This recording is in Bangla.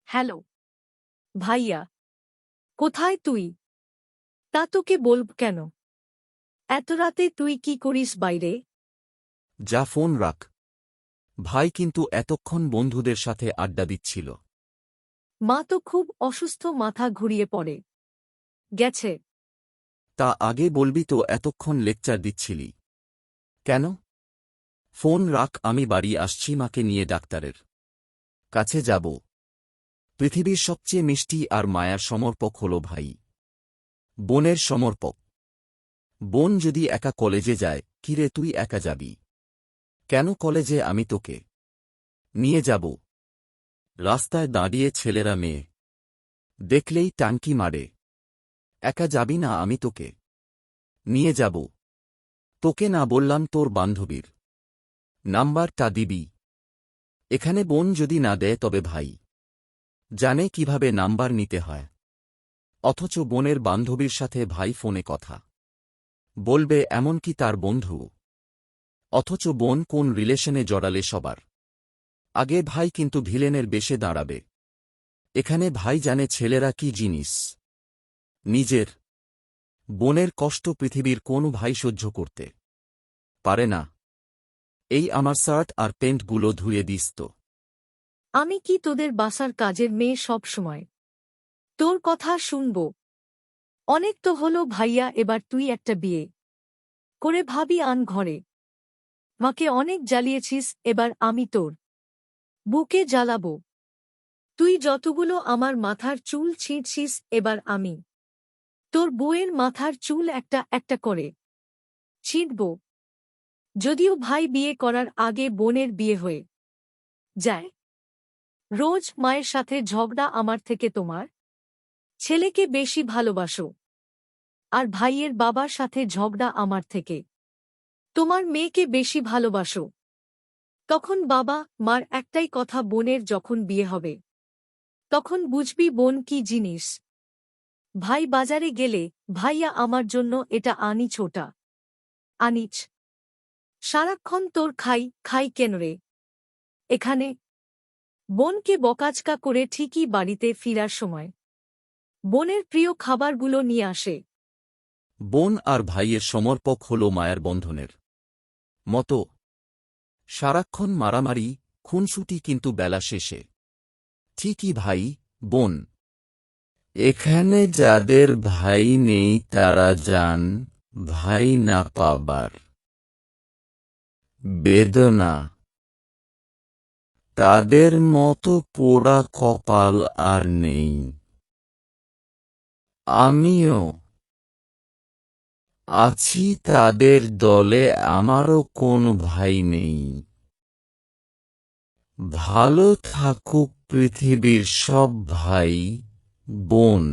হ্যালো ভাইয়া, কোথায় তুই? তা তোকে বলব কেন? এত রাতে তুই কি করিস বাইরে? যা, ফোন রাখ। ভাই কিন্তু এতক্ষণ বন্ধুদের সাথে আড্ডা দিচ্ছিল। মা তো খুব অসুস্থ, মাথা ঘুরিয়ে পড়ে গেছে। তা আগে বলবি তো, এতক্ষণ লেকচার দিচ্ছিলি কেন? ফোন রাখ, আমি বাড়ি আসছি, মাকে নিয়ে ডাক্তারের কাছে যাব। পৃথিবীর সবচেয়ে মিষ্টি আর মায়ার সমর্পক হল ভাই, বোনের সমর্পক। বোন যদি একা কলেজে যায়, কিরে তুই একা যাবি কেন কলেজে? আমি তোকে নিয়ে যাব। রাস্তায় দাঁড়িয়ে ছেলেরা মেয়ে দেখলেই টাঙ্কি মারে। একা যাবি না, আমি তোকে নিয়ে যাব। তোকে না বললাম তোর বান্ধবীর নাম্বারটা দিবি? এখানে বোন যদি না দেয় তবে ভাই জানে কিভাবে নাম্বার নিতে হয়। অথচ বোনের বান্ধবীর সাথে ভাই ফোনে কথা বলবে, এমনকি তার বন্ধু। অথচ বোন কোন রিলেশনে জড়ালে সবার আগে ভাই কিন্তু ভিলেনের বেশে দাঁড়াবে। এখানে ভাই জানে ছেলেরা কি জিনিস। নিজের বোনের কষ্ট পৃথিবীর কোন ভাই সহ্য করতে পারে না। এই আমার শার্ট আর প্যান্টগুলো ধুয়ে দিস তো। আমি কি তোদের বাসার কাজের মেয়ে সব সময় তোর কথা শুনব? অনেক তো হলো ভাইয়া, এবার তুই একটা বিয়ে করে ভাবি আন ঘরে। মাকে অনেক জ্বালিয়েছিস, এবার আমি তোর বুকে জ্বালাবো। তুই যতগুলো আমার মাথার চুল ছিঁড়ছিস, এবার আমি তোর বউয়ের মাথার চুল একটা একটা করে ছিঁড়ব। যদিও ভাই বিয়ে করার আগে বোনের বিয়ে হয়ে যায়। রোজ মায়ের সাথে ঝগড়া আমার থেকে তোমার ছেলেকে বেশি ভালোবাসো, আর ভাইয়ের বাবার সাথে ঝগড়া আমার থেকে তোমার মেয়েকে বেশি ভালোবাসো। তখন বাবা মার একটাই কথা, বোনের যখন বিয়ে হবে তখন বুঝবি বোন কি জিনিস। ভাই বাজারে গেলে ভাইয়া আমার জন্য এটা আনিছ ওটা আনিছ। সারাক্ষণ তোর খাই খাই কেন রে? এখানে বোনকে বকাচকা করে ঠিকই বাড়িতে ফিরার সময় বোনের প্রিয় খাবারগুলো নিয়ে আসে। বোন আর ভাইয়ের সমর্পক হল মায়ের বন্ধনের মতো। সারাক্ষণ মারামারি খুনসুটি, কিন্তু বেলা শেষে ঠিকই ভাই বোন। এখানে যাদের ভাই নেই তারা জান ভাই না পাবার বেদনা। তাদের মতো পোড়া কপাল আর নেই। আমিও আছি তাদের দলে, আমারও কোনো ভাই নেই। ভালো থাকুক পৃথিবীর সব ভাই বোন।